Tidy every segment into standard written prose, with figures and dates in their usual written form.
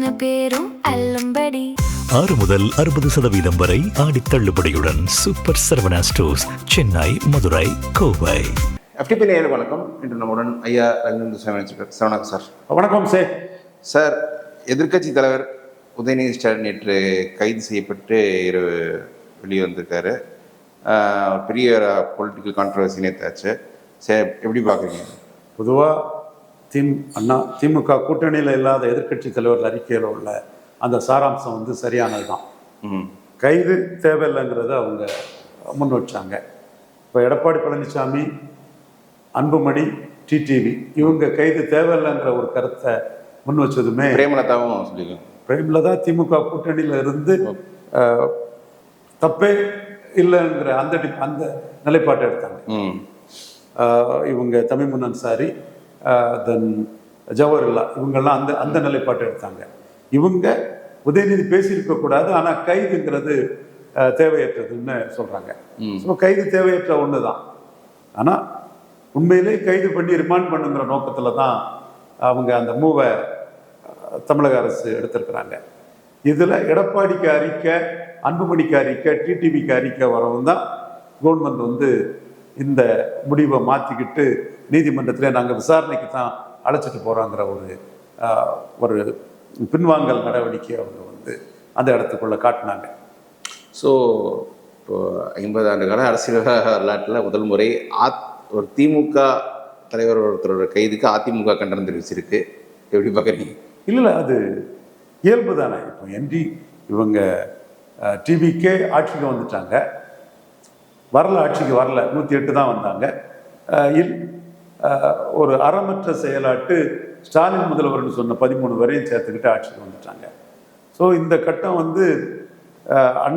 அத்தனை பேரும் அல்லும்படி 6 முதல் 60% வரை ஆடி தள்ளுபடியுடன் super Saravana stores, Chennai, Madurai, Kovai. FTP நேயர்களுக்கு வணக்கம். இன்று நம்முடன் ஐயா ரங்கநாதன் சரவணன் சார். வணக்கம் சார். எதிர்க்கட்சி தலைவர் உதயநிதி ஸ்டாலின் நேற்று கைது செய்யப்பட்டு இரவு வெளியே வந்திருக்காரு. பெரிய பொலிட்டிக்கல் கான்ட்ரவர்சி நேற்றாச்சு. சார், எப்படி பார்க்குறீங்க? பொதுவாக திமுக கூட்டணியில் இல்லாத எதிர்க்கட்சி தலைவர் அறிக்கையில் உள்ள அந்த சாராம்சம் வந்து சரியானது தான். கைது தேவையில்லைங்கிறத அவங்க முன் வச்சாங்க. இப்போ எடப்பாடி பழனிசாமி, அன்புமணி, டிடிவி இவங்க கைது தேவையில்லைங்கிற ஒரு கருத்தை முன் வச்சதுமே பிரேமலதாவும் சொல்லிக்கோங்க. பிரேமலதா திமுக கூட்டணியில் இருந்து தப்பே இல்லைங்கிற அந்த நிலைப்பாட்டை எடுத்தாங்க. இவங்க தமிமுன் அன்சாரி, தென் ஜவஹர்லா இவங்கெல்லாம் அந்த நிலைப்பாட்டை எடுத்தாங்க. இவங்க உதயநிதி பேசியிருக்கக்கூடாது, ஆனால் கைதுங்கிறது தேவையற்றதுன்னு சொல்கிறாங்க. ஸோ கைது தேவையற்ற ஒன்று தான். ஆனால் உண்மையிலே கைது பண்ணி ரிமாண்ட் பண்ணுங்கிற நோக்கத்தில் தான் அவங்க அந்த மூவை தமிழக அரசு எடுத்திருக்கிறாங்க. இதில் எடப்பாடிக்கு அறிக்கை, அன்புமணிக்கு அறிக்கை, டிடிவிக்கு அறிக்கை வரவும் தான் கவர்மெண்ட் வந்து இந்த முடிவை மாற்றிக்கிட்டு நீதிமன்றத்தில் நாங்கள் விசாரணைக்கு தான் அழைச்சிட்டு போகிறாங்கிற ஒரு பின்வாங்கல் நடவடிக்கை அவங்க வந்து அந்த இடத்துக்குள்ளே காட்டினாங்க. ஸோ இப்போ 50 ஆண்டு கால அரசியல் வரலாற்றில் முதல் முறை ஒரு திமுக தலைவர் ஒருத்தரோட கைதுக்கு அதிமுக கண்டனம் தெரிவிச்சிருக்கு. எப்படி பார்க்குறீங்க? இல்லை, அது இயல்பு தானே. இப்போ இவங்க டிவிக்கே ஆட்சிக்கு வந்துட்டாங்க, ஆட்சிக்கு வரல, 108 தான் வந்தாங்க. ஒரு அறமற்ற செயலாட்டு ஸ்டாலின் முதல்வர்னு சொன்ன 13 வரையும் சேர்த்துக்கிட்டு ஆட்சிக்கு வந்துட்டாங்க. ஸோ இந்த கட்டம் வந்து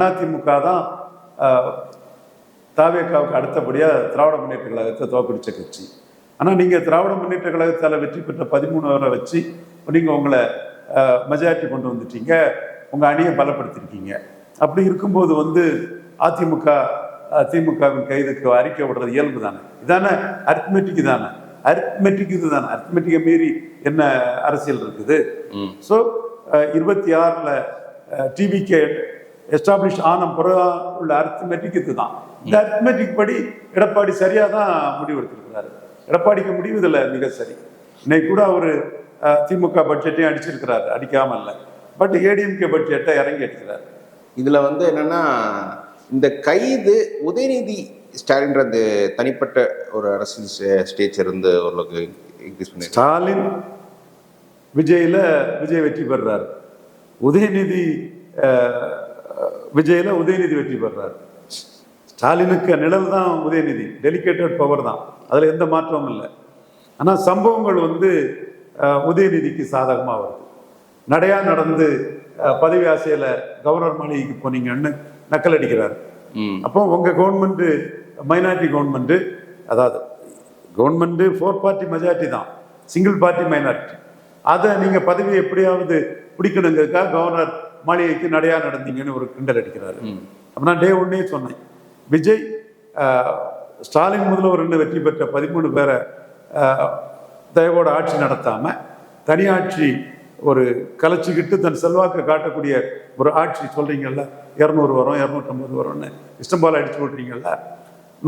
அதிமுக தான் தாவேகாவுக்கு அடுத்தபடியாக திராவிட முன்னேற்ற கழகத்தை தோற்கடிச்ச கட்சி. ஆனால் நீங்கள் திராவிட முன்னேற்ற கழகத்தால் வெற்றி பெற்ற 13 வரை வச்சு நீங்கள் உங்களை மெஜாரிட்டி கொண்டு வந்துட்டீங்க, உங்கள் அணியை பலப்படுத்திருக்கீங்க. அப்படி இருக்கும்போது வந்து திமுகவின் கைதுக்கு அறிக்கை விடுறது இயல்பு தானே. இதானே அரித்மெட்டிக் தானே. அரித்மெட்டிக்கை மீறி என்ன அரசியல் இருக்குது? ஸோ 26ல் டிவிக்கு எஸ்டாப்ளிஷ் ஆன பிறகு உள்ள அரித்மெட்டிக் இது தான். இந்த அரித்மெட்டிக் படி எடப்பாடி சரியாக தான் முடிவெடுத்திருக்கிறாரு. எடப்பாடிக்கு முடிவு இதில் மிக சரி. இன்னைக்கு கூட அவர் திமுக பட்ஜெட்டையும் அடிச்சிருக்கிறாரு, அடிக்காமல் இல்லை. பட் ஏடிஎம்கே பட்ஜெட்டை இறங்கி அடிக்கிறார். இதில் வந்து என்னென்னா, இந்த கைது உதயநிதி ஸ்டாலின் அந்த தனிப்பட்ட ஒரு அரசியல் ஸ்டேஜ் இருந்து ஓரளவுக்கு இன்க்ரீஸ் பண்ணி ஸ்டாலின் விஜய் வெற்றி பெறுறார். விஜயில உதயநிதி வெற்றி பெறுறார். ஸ்டாலினுக்கு நிழல் தான் உதயநிதி, டெலிகேட்டட் பவர் தான், அதில் எந்த மாற்றமும் இல்லை. ஆனால் சம்பவங்கள் வந்து உதயநிதிக்கு சாதகமாக வருது. நடையா நடந்து பதவி ஆசையில் கவர்னர் மாளிகைக்கு போனீங்கன்னு நக்கல் அடிக்கிறார். அப்போ உங்கள் கவர்மெண்ட்டு மைனாரிட்டி கவர்மெண்ட்டு, அதாவது கவர்மெண்ட்டு 4 பார்ட்டி மெஜாரிட்டி தான், சிங்கிள் பார்ட்டி மைனாரிட்டி. அதை நீங்கள் பதவியை எப்படியாவது பிடிக்கணுங்கிறதுக்காக கவர்னர் மாளிகைக்கு நடையா நடந்தீங்கன்னு ஒரு கிண்டல் அடிக்கிறாரு. அப்போ நான் டே 1 சொன்னேன், விஜய் ஸ்டாலின் முதல்வர் வெற்றி பெற்ற 13 பேரை தயவோட ஆட்சி நடத்தாமல் தனியாட்சி ஒரு கலைச்சிக்கிட்டு தன் செல்வாக்கை காட்டக்கூடிய ஒரு ஆட்சி சொல்கிறீங்கல்ல, 200 வரும் 250 வரும்னு இஷ்டம் போல அடிச்சு விட்றீங்கல்ல,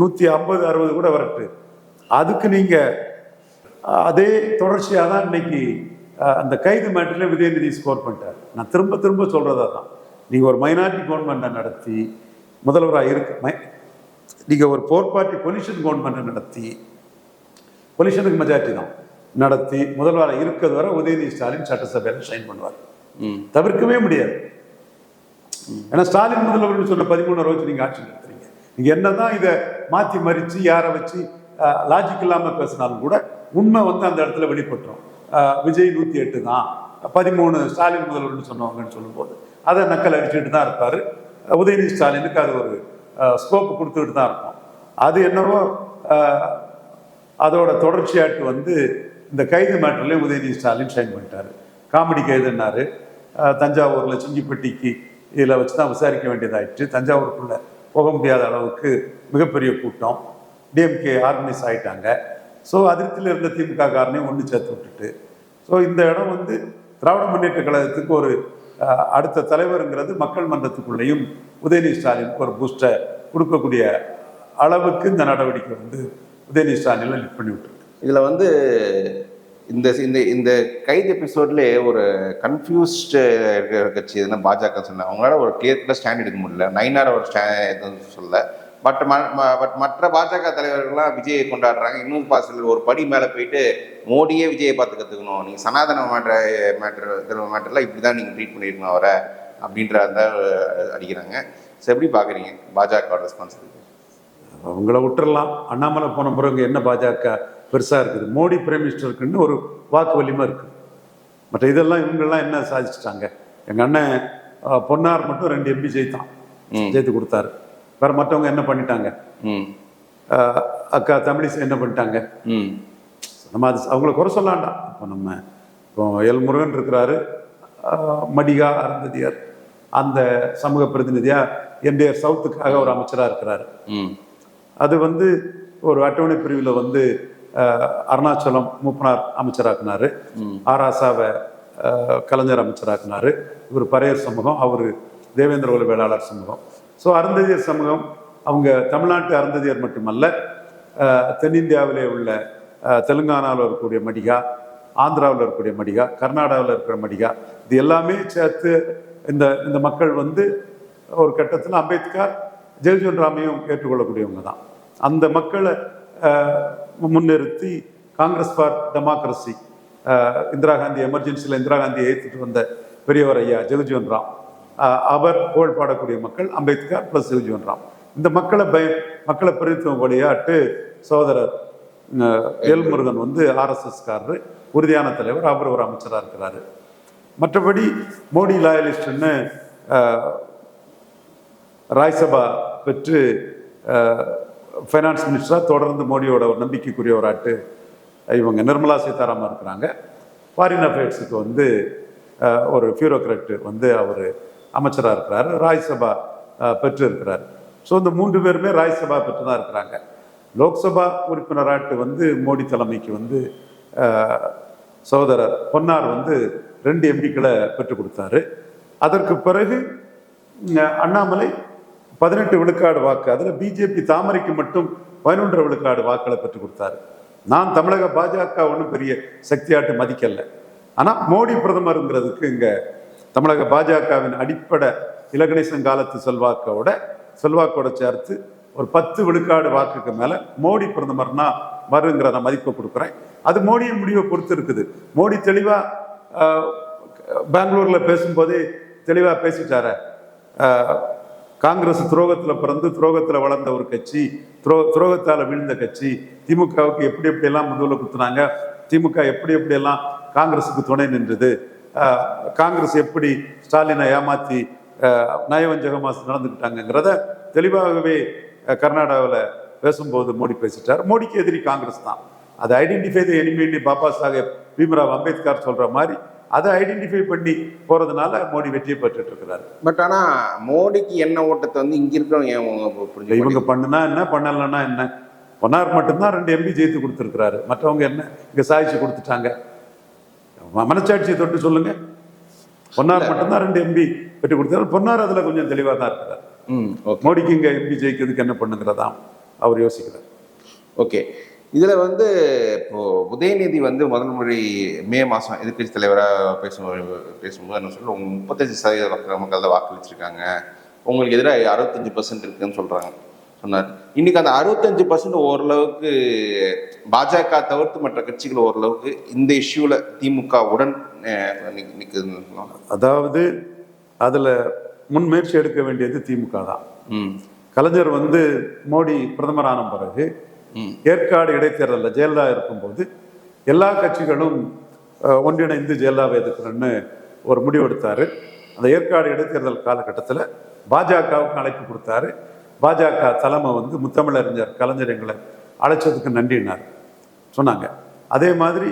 150 60 கூட வரட்டு. அதுக்கு நீங்கள் அதே தொடர்ச்சியாக தான் இன்னைக்கு அந்த கைது மேட்டரில் உதயநிதி ஸ்கோர் பண்ணிட்டார். நான் திரும்ப திரும்ப சொல்கிறதா தான், நீங்கள் ஒரு மைனாரிட்டி கவர்மெண்ட்டை நடத்தி முதல்வராக நீங்கள் ஒரு 4 பார்ட்டி கொலிஷன் கவர்மெண்ட்டை நடத்தி, கொலிஷனுக்கு மெஜாரிட்டி தான் நடத்தி முதல்வராக இருக்கிறது வரை உதயநிதி ஸ்டாலின் சட்டசபையில் ஷைன் பண்ணுவார். தவிர்க்கவே முடியாது. ஏன்னா ஸ்டாலின் முதல்வர்னு சொன்ன 13 வச்சு நீங்கள் ஆட்சி நடத்துறீங்க. நீங்கள் என்னதான் இதை மாற்றி மறித்து யாரை வச்சு லாஜிக் இல்லாமல் பேசினாலும் கூட உண்மை வந்து அந்த இடத்துல வெளிப்பட்டுரும். விஜய் 108 தான், 13 ஸ்டாலின் முதல்வர்னு சொன்னவங்கன்னு சொல்லும்போது அதை நக்கல் அடிச்சுட்டு தான் இருப்பார். உதயநிதி ஸ்டாலினுக்கு அது ஒரு ஸ்கோப்பு கொடுத்துக்கிட்டு தான் இருக்கும். அது என்னவோ அதோட தொடர்ச்சியாட்டு வந்து இந்த கைது மேட்டர்லேயும் உதயநிதி ஸ்டாலின் ஷைன் பண்ணிட்டாரு. காமெடி கைதுன்னாரு. தஞ்சாவூரில் சிங்கிப்பட்டிக்கு இதில் வச்சு தான் விசாரிக்க வேண்டியதாயிடுச்சு. தஞ்சாவூருக்குள்ளே போக முடியாத அளவுக்கு மிகப்பெரிய கூட்டம், டிஎம்கே ஆர்கனைஸ் ஆகிட்டாங்க. ஸோ அதிருப்தியில் இருந்த திமுக காரனையும் ஒன்று சேர்த்து விட்டுட்டு, ஸோ இந்த இடம் வந்து திராவிட முன்னேற்ற கழகத்துக்கு ஒரு அடுத்த தலைவருங்கிறது மக்கள் மன்றத்துக்குள்ளேயும் உதயநிதி ஸ்டாலின் ஒரு பூஸ்டை கொடுக்கக்கூடிய அளவுக்கு இந்த நடவடிக்கை வந்து உதயநிதி ஸ்டாலின் லிட் பண்ணி விட்டுருக்கு. இதில் வந்து இந்த இந்த இந்த கைது எபிசோட்லேயே ஒரு கன்ஃபியூஸ்டு இருக்கிற கட்சி எதுனா பாஜக சொன்னாங்க. அவங்களால ஒரு கிளியர் ஸ்டாண்ட் எடுக்க முடியல. நயினார் ஒரு எதுவும் சொல்ல. பட் மற்ற பாஜக தலைவர்கள்லாம் விஜயை கொண்டாடுறாங்க. இன்னும் சிலர் ஒரு படி மேலே போயிட்டு மோடியே விஜயை பார்த்து கற்றுக்கணும், நீங்கள் சனாதன மேட்டர்லாம் இப்படி தான் நீங்கள் ட்ரீட் பண்ணியிருக்கணும் அவரை அப்படின்ற அந்த அடிக்கிறாங்க. ஸோ எப்படி பார்க்குறீங்க பாஜக ரெஸ்பான்சிபிலிட்டி? அவங்கள விட்டுறலாம். அண்ணாமலை போன பிறகு என்ன பாஜக பெருசாக இருக்குது? மோடி பிரைம் மினிஸ்டருக்குன்னு ஒரு வாக்கு வலிமை இருக்குது. மற்ற இதெல்லாம் இவங்கெல்லாம் என்ன சாதிச்சிட்டாங்க? எங்கள் அண்ணன் பொன்னார் மட்டும் 2 MP ஜெயித்து கொடுத்தாரு. வேற மற்றவங்க என்ன பண்ணிட்டாங்க? அக்கா தமிழிசை என்ன பண்ணிட்டாங்க? நம்ம அது அவங்கள குறை சொல்லாண்டா. இப்போ எல் முருகன் இருக்கிறாரு, மடிகா அருந்ததியார் அந்த சமூக பிரதிநிதியா என்டிஆர் சவுத்துக்காக ஒரு அமைச்சராக இருக்கிறாரு. அது வந்து ஒரு அட்டவணை பிரிவில் வந்து அருணாச்சலம் மூப்பனார் அமைச்சராக்குனாரு, ஆராசாவை கலைஞர் அமைச்சராக்குனாரு. இவர் பறையர் சமூகம், அவர் தேவேந்திர குல வேளாளர் சமூகம். ஸோ அருந்ததியர் சமூகம் அவங்க தமிழ்நாட்டு அருந்ததியர் மட்டுமல்ல, தென்னிந்தியாவிலே உள்ள தெலுங்கானாவில் இருக்கக்கூடிய மடிகா, ஆந்திராவில் இருக்கக்கூடிய மடிகா, கர்நாடகாவில் இருக்கிற மடிகா, இது எல்லாமே சேர்த்து இந்த இந்த மக்கள் வந்து ஒரு கட்டத்தில் அம்பேத்கர் ஜெகஜீவன் ராமையும் ஏற்றுக்கொள்ளக்கூடியவங்க தான். அந்த மக்களை முன்னிறுத்தி காங்கிரஸ் ஃபார் டெமோக்ரஸி, இந்திரா காந்தி எமர்ஜென்சியில் இந்திரா காந்தியை ஏற்றுட்டு வந்த பெரியவர் ஐயா ஜெகஜீவன் ராம், அவர் புகழ் பாடக்கூடிய மக்கள் அம்பேத்கர் ப்ளஸ் ஜெகஜீவன் ராம். இந்த மக்களை பிரதித்துவம் வழியாட்டு சகோதரர் எல் முருகன் வந்து RSSகாரரு, உறுதியான தலைவர், அவர் ஒரு அமைச்சராக இருக்கிறாரு. மற்றபடி மோடி லாயலிஸ்ட்னு ராஜ்சபா பெற்று ஃபைனான்ஸ் மினிஸ்டராக தொடர்ந்து மோடியோட ஒரு நம்பிக்கைக்குரிய ஒரு ஆட்டு இவங்க நிர்மலா சீதாராமன் இருக்கிறாங்க. ஃபாரின் அஃபேர்ஸுக்கு வந்து ஒரு பியூரோக்ராட் வந்து அவர் அமைச்சராக இருக்கிறாரு, ராஜ்சபா பெற்று இருக்கிறார். ஸோ இந்த 3 பேருமே ராஜ்சபா பெற்று தான் இருக்கிறாங்க. லோக்சபா உறுப்பினராட்டு வந்து மோடி தலைமைக்கு வந்து சகோதரர் பொன்னார் வந்து 2 MPக்களை பெற்றுக் கொடுத்தாரு. அதற்கு பிறகு அண்ணாமலை 18 விழுக்காடு வாக்கு, அதில் பிஜேபி தாமரைக்கு மட்டும் 11 விழுக்காடு வாக்களை பெற்றுக் கொடுத்தாரு. நான் தமிழக பாஜக ஒன்றும் பெரிய சக்தியாட்டு மதிக்கல. ஆனால் மோடி பிரதமருங்கிறதுக்கு இங்கே தமிழக பாஜகவின் அடிப்படை இலகணேசன் காலத்து செல்வாக்கோட சேர்த்து ஒரு 10 விழுக்காடு வாக்குக்கு மேலே மோடி பிரதமர்னா வருங்கிற நான் மதிப்பை கொடுக்குறேன். அது மோடியின் முடிவை பொறுத்து இருக்குது. மோடி தெளிவாக பெங்களூரில் பேசும்போதே தெளிவாக பேசிட்டார, காங்கிரஸ் துரோகத்தில் பிறந்து துரோகத்தில் வளர்ந்த ஒரு கட்சி, துரோகத்தால் வீழ்ந்த கட்சி. திமுகவுக்கு எப்படி எப்படியெல்லாம் முதுகில் குத்துனாங்க, திமுக எப்படி எப்படியெல்லாம் காங்கிரஸுக்கு துணை நின்றது, காங்கிரஸ் எப்படி ஸ்டாலினை ஏமாற்றி நயவஞ்சகமாக நடந்துக்கிட்டாங்கிறத தெளிவாகவே கர்நாடகாவில் பேசும்போது மோடி பேசிட்டார். மோடிக்கு எதிரி காங்கிரஸ் தான். அதை identify the enemy Baba Saheb Bhimrao Ambedkar சொல்ற மாதிரி அதை ஐடென்டிஃபை பண்ணி போறதுனால மோடி வெற்றியை பெற்றுட்டு இருக்கிறாரு. பட் ஆனா மோடிக்கு என்ன ஓட்டத்தை வந்து இங்க இருக்கிறவங்க இவங்க பண்ணுனா என்ன, பண்ணலன்னா என்ன? பொன்னார் மட்டும்தான் 2 MP ஜெயித்து கொடுத்துருக்கிறாரு. மற்றவங்க என்ன இங்க சாய்ச்சி கொடுத்துட்டாங்க? மனச்சாட்சியை தொட்டு சொல்லுங்க. பொன்னார் மட்டும்தான் 2 MP பெற்று கொடுத்தாரு. பொன்னார் அதுல கொஞ்சம் தெளிவாக தான் இருக்கிறார். மோடிக்கு இங்க MP ஜெயிக்கிறதுக்கு என்ன பண்ணுங்கிறதாம் அவர் யோசிக்கிறார். ஓகே, இதில் வந்து இப்போது உதயநிதி வந்து முதல் முறை மே மாதம் எதிர்கட்சி தலைவராக பேசும்போது என்ன சொல்ல, 35% மக்கள் தான் வாக்களிச்சிருக்காங்க, உங்களுக்கு எதிராக 65% இருக்குன்னு சொன்னார். இன்னைக்கு அந்த 65% ஓரளவுக்கு பாஜக தவிர்த்து மற்ற கட்சிகள் ஓரளவுக்கு இந்த இஷ்யூவில் திமுகவுடன் நிற்குதுன்னு சொல்லலாம். அதாவது அதில் முன்முயற்சி எடுக்க வேண்டியது திமுக தான். கலைஞர் வந்து மோடி பிரதமரான பிறகு ஏற்காடு இடைத்தேர்தலில் ஜெயலலிதா இருக்கும்போது எல்லா கட்சிகளும் ஒன்றிணைந்து ஜெயலலிதாவை எதிர்க்கணும்னு ஒரு முடிவெடுத்தாரு. அந்த ஏற்காடு இடைத்தேர்தல் காலகட்டத்தில் பாஜகவுக்கு அழைப்பு கொடுத்தாரு. பாஜக தலைமை வந்து முத்தமிழறிஞர் கலைஞர் எங்களை அழைச்சதுக்கு நன்றினார் சொன்னாங்க. அதே மாதிரி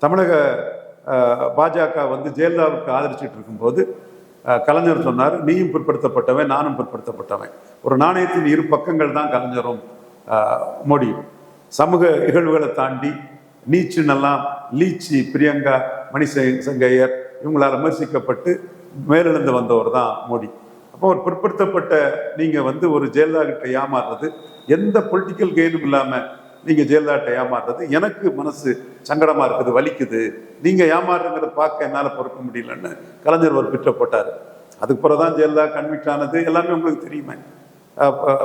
தமிழக பாஜக வந்து ஜெயலலிதாவுக்கு ஆதரிச்சுட்டு இருக்கும்போது கலைஞர் சொன்னார், நீயும் பிற்படுத்தப்பட்டவன், நானும் பிற்படுத்தப்பட்டவன், ஒரு நாணயத்தின் 2 பக்கங்கள் தான் கலைஞரும் மோடியும். சமூக இகழ்வுகளை தாண்டி நீச்சுன்னெல்லாம் லீச்சி, பிரியங்கா, மணிசங்கையர், இவங்களால் விமர்சிக்கப்பட்டு மேலெழுந்து வந்தவர் தான் மோடி. அப்போ ஒரு பிற்படுத்தப்பட்ட நீங்கள் வந்து ஒரு ஜெயலலிதா கிட்ட ஏமாறுறது, எந்த பொலிட்டிக்கல் கெயினும் இல்லாமல் நீங்கள் ஜெயலலிதாட்ட ஏமாறுறது எனக்கு மனசு சங்கடமாக இருக்குது, வலிக்குது. நீங்கள் ஏமாறுங்கிறத பார்க்க என்னால் பொறுக்க முடியலன்னு கலைஞர் ஒரு பிற்ற போட்டார். அதுக்கு பிறகு தான் ஜெயலலிதா கன்விக்ட் ஆனது எல்லாமே உங்களுக்கு தெரியுமே.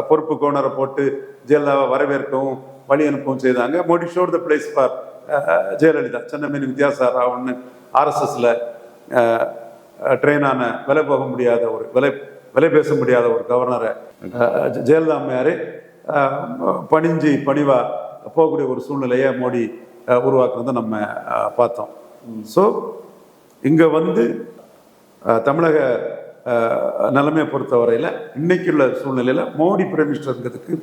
பொறுப்பு கோணரை போட்டு ஜெயலலிதாவை வரவேற்கவும் வழி அனுப்பவும் செய்தாங்க. Modi shore the place for Jayalalithaa. Chennamaneni Vidyasagar ராவ்னு ஆர்எஸ்எஸ்ல ட்ரெயினான விலை போக முடியாத ஒரு விலை பேச முடியாத ஒரு கவர்னரை ஜெயலலிதா அம்மையாரே பணிவா போகக்கூடிய ஒரு சூழ்நிலையை மோடி உருவாக்குறதை நம்ம பார்த்தோம். ஸோ இங்கே வந்து தமிழக நிலைமையை பொறுத்தவரையில் இன்னைக்குள்ள சூழ்நிலையில் மோடி பிரைம் மினிஸ்டருங்கிறதுக்கு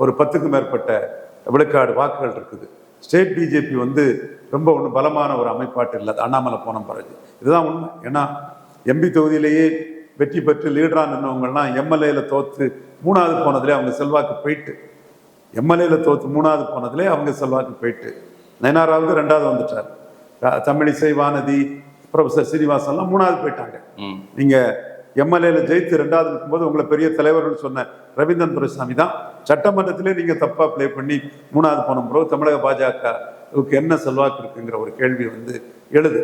ஒரு 10க்கும் மேற்பட்ட விழுக்காடு வாக்குகள் இருக்குது. ஸ்டேட் பிஜேபி வந்து ரொம்ப ஒன்றும் பலமான ஒரு அமைப்பாட்டு இல்லை. அண்ணாமலை போன பிறகு இதுதான் உண்மை. ஏன்னா எம்பி தொகுதியிலேயே வெற்றி பெற்று லீடராக நின்றவங்கலாம் எம்எல்ஏல தோற்று 3வது போனதுலேயே அவங்க செல்வாக்கு போயிட்டு, எம்எல்ஏல தோற்று 3வது போனதுலேயே அவங்க செல்வாக்கு போயிட்டு, நயனாராவது 2வது வந்துட்டார். தமிழிசை, வானதி, ப்ரொஃபசர் சீனிவாசன்லாம் 3வது போயிட்டாங்க. நீங்கள் எம்எல்ஏல ஜெயித்து 2வது இருக்கும்போது உங்களை பெரிய தலைவர்கள் சொன்ன ரவீந்திரன் துரைசாமி தான் சட்டமன்றத்திலே நீங்கள் தப்பாக ப்ளே பண்ணி 3வது போன பிறகு தமிழக பாஜகவுக்கு என்ன செல்வாக்கு இருக்குங்கிற ஒரு கேள்வி வந்து எழுது.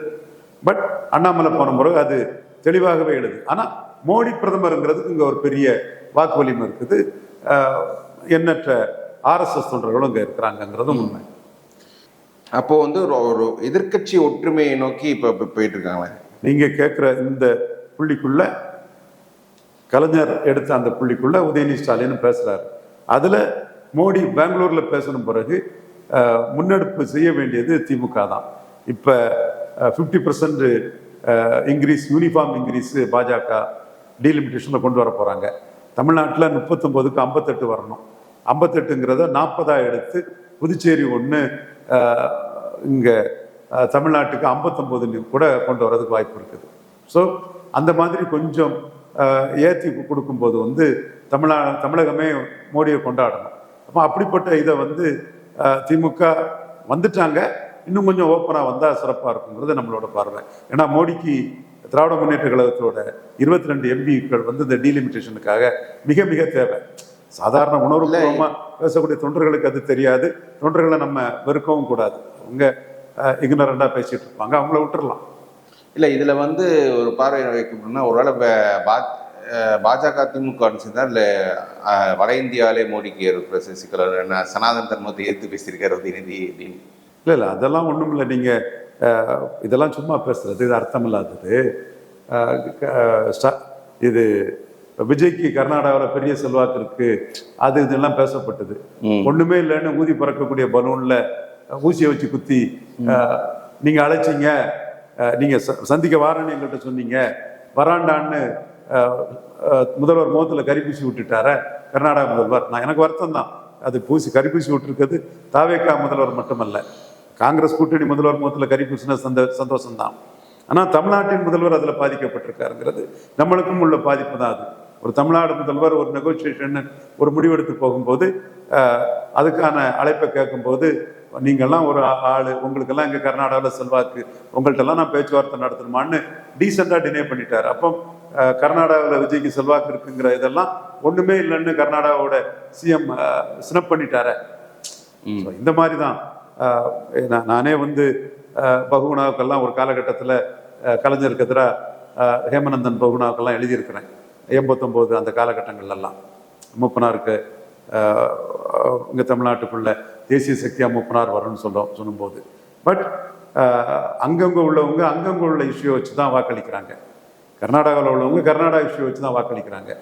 பட் அண்ணாமலை போன பிறகு அது தெளிவாகவே எழுது. ஆனால் மோடி பிரதமருங்கிறதுக்கு இங்கே ஒரு பெரிய வாக்கு வலிமை இருக்குது. எண்ணற்ற ஆர்எஸ்எஸ் தொண்டர்களும் இங்கே இருக்கிறாங்கிறதும் உண்மை. அப்போ வந்து ஒரு எதிர்கட்சி ஒற்றுமையை நோக்கி இப்போ போயிட்டு இருக்காங்க. நீங்கள் கேட்குற இந்த புள்ளிக்குள்ள கலைஞர் எடுத்த அந்த புள்ளிக்குள்ள உதயநிதி ஸ்டாலின் பேசுறாரு. அதில் மோடி பெங்களூரில் பேசணும் பிறகு முன்னெடுப்பு செய்ய வேண்டியது திமுக தான். இப்போ 50% இன்க்ரீஸ், யூனிஃபார்ம் இன்க்ரீஸ் பாஜக டீலிமிட்டேஷனில் கொண்டு வர போகிறாங்க. தமிழ்நாட்டில் 39க்கு 58 வரணும். 58ங்கிறத 40 எடுத்து புதுச்சேரி ஒன்று, இங்கே தமிழ்நாட்டுக்கு 59 கூட கொண்டு வரதுக்கு வாய்ப்பு இருக்குது. ஸோ அந்த மாதிரி கொஞ்சம் ஏற்றி கொடுக்கும்போது வந்து தமிழகமே மோடியை கொண்டாடணும். அப்போ அப்படிப்பட்ட இதை வந்து திமுக வந்துட்டாங்க. இன்னும் கொஞ்சம் ஓப்பனாக வந்தால் சிறப்பாக இருக்குங்கிறது நம்மளோட பார்வை. ஏன்னா மோடிக்கு திராவிட முன்னேற்ற கழகத்தோட 22 எம்பிக்கள் வந்து இந்த டீலிமிட்டேஷனுக்காக மிக மிக தேவை. சாதாரண உணர்வுபூர்வமாக பேசக்கூடிய தொண்டர்களுக்கு அது தெரியாது. தொண்டர்களை நம்ம வெறுக்கவும் கூடாது. அவங்க இக்னரண்டாக பேசிட்டு இருப்பாங்க, அவங்கள விட்டுறலாம். இல்லை, இதில் வந்து ஒரு பார்வை வைக்கணும்னா, ஒருவேளை பாஜக திமுக சேர்ந்தால் இல்லை வட இந்தியாவிலே மோடிக்கு இருக்கிற சிக்கல் என்ன சனாதன தர்மத்தை எதிர்த்து பேசியிருக்காரு உதயநிதி அப்படின்னு. இல்லை அதெல்லாம் ஒன்றும் இல்லை. நீங்கள் இதெல்லாம் சும்மா பேசுறது, இது அர்த்தம் இல்லாதது. இது விஜய்க்கு கர்நாடகாவில் பெரிய செல்வாக்கு இருக்கு, அது இதெல்லாம் பேசப்பட்டது. ஒன்றுமே இல்லைன்னு ஊதி பறக்கக்கூடிய பலூனில் ஊசியை வச்சு குத்தி நீங்கள் அழைச்சிங்க, நீங்கள் சந்திக்க வாரன்னு எங்கள்கிட்ட சொன்னீங்க, வராண்டான்னு முதல்வர் முகத்தில் கரிப்பூசி விட்டுட்டார கர்நாடகா முதல்வர். எனக்கு வருத்தம் தான், அது கரிப்பூசி விட்டுருக்கிறது தாவேகா முதல்வர் மட்டுமல்ல, காங்கிரஸ் கூட்டணி முதல்வர் முகத்தில் கரிப்பூசின சந்தோஷம்தான். ஆனால் தமிழ்நாட்டின் முதல்வர் அதில் பாதிக்கப்பட்டிருக்காருங்கிறது நம்மளுக்கும் உள்ள பாதிப்பு தான். அது ஒரு தமிழ்நாடு முதல்வர் ஒரு நெகோசியேஷன் ஒரு முடிவெடுத்து போகும்போது அதுக்கான அழைப்பை கேட்கும்போது நீங்கள்லாம் ஒரு ஆள், உங்களுக்கெல்லாம் இங்கே கர்நாடகாவில் செல்வாக்கு, உங்கள்கிட்டலாம் நான் பேச்சுவார்த்தை நடத்தணுமான்னு டீசெண்டாக டினே பண்ணிட்டார். அப்போ கர்நாடகாவில் விஜய்க்கு செல்வாக்கு இருக்குங்கிற இதெல்லாம் ஒன்றுமே இல்லைன்னு கர்நாடகாவோட சிஎம் ஸ்னப் பண்ணிட்டார. இந்த மாதிரி தான் நானே வந்து பகுகுணாவுக்கெல்லாம் ஒரு காலகட்டத்தில் கலைஞருக்கு எதிராக ஹேமநந்தன் பகுகுணாவுக்கெல்லாம் எழுதியிருக்கிறேன். 89 அந்த காலகட்டங்கள்லாம் மூப்பனாருக்கு இங்கே தமிழ்நாட்டுக்குள்ள தேசிய சக்தியாக மூப்பனார் வரும்னு சொல்லும்போது. பட் அங்கங்கே உள்ளவங்க அங்கங்கே உள்ள இஷ்யூ வச்சு தான் வாக்களிக்கிறாங்க, கர்நாடகாவில் உள்ளவங்க கர்நாடகா இஷ்யூ வச்சு தான் வாக்களிக்கிறாங்க.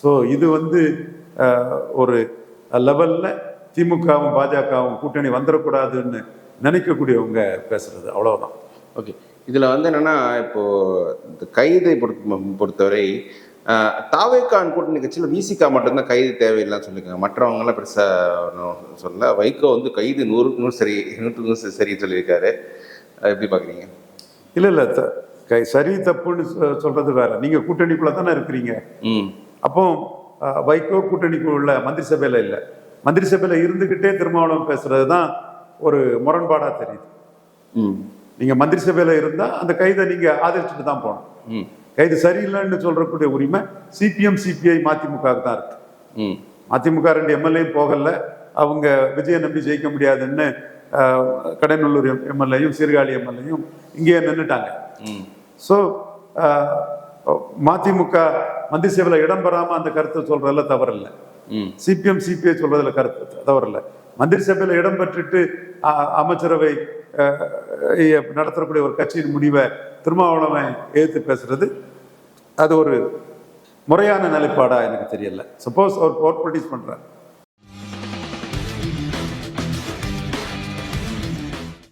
ஸோ இது வந்து ஒரு லெவலில் திமுகவும் பாஜகவும் கூட்டணி வந்துடக்கூடாதுன்னு நினைக்கக்கூடியவங்க பேசுறது, அவ்வளவுதான். ஓகே, இதில் வந்து என்னென்னா, இப்போது இந்த கைதை பொறுத்தவரை தாவேக்கான் கூட்டணி கட்சியில் விசிகா மட்டும்தான் கைது தேவையில்லைன்னு சொல்லியிருக்காங்க. மற்றவங்களாம் பெருசாக சொல்ல. வைகோ வந்து கைது 100% சரி, 100% சரின்னு சொல்லியிருக்காரு. எப்படி பார்க்குறீங்க? இல்லை சரி தப்புன்னு சொல்றது வேற. நீங்கள் கூட்டணிக்குள்ளே தானே இருக்கிறீங்க. அப்போ வைகோ கூட்டணிக்குள்ள மந்திரி சபையில் இல்லை, மந்திரி சபையில் இருந்துக்கிட்டே திருமாவளவன் பேசுறது தான் ஒரு முரண்பாடாக தெரியுது. நீங்கள் மந்திரி சபையில் இருந்தால் அந்த கைதை நீங்கள் ஆதரிச்சுட்டு தான் போகணும். கைது சரியில்லைன்னு சொல்றக்கூடிய உரிமை சிபிஎம் சிபிஐ மதிமுகவுக்கு தான் இருக்கு. மதிமுக 2 எம்எல்ஏ போகல, அவங்க விஜயை நம்பி ஜெயிக்க முடியாதுன்னு கடனூர் எம்எல்ஏயும் சீர்காழி எம்எல்ஏயும் இங்கேயே நின்றுட்டாங்க. ஸோ மதிமுக மந்திரி சபையில் இடம் பெறாம அந்த கருத்தை சொல்றதுல தவறில்லை. சிபிஎம் சிபிஐ சொல்றதுல கருத்து தவறில்லை. மந்திரி சபையில் இடம் பெற்றுட்டு அமைச்சரவை நடத்தக்கூடிய ஒரு கட்சியின் முடிவை திருமாவளவன் எதிர்த்து பேசுறது அது ஒரு முறையான நிலைப்பாடா எனக்கு தெரியல. சப்போஸ் அவர் பவர் ப்ரொடியூஸ் பண்றாரு,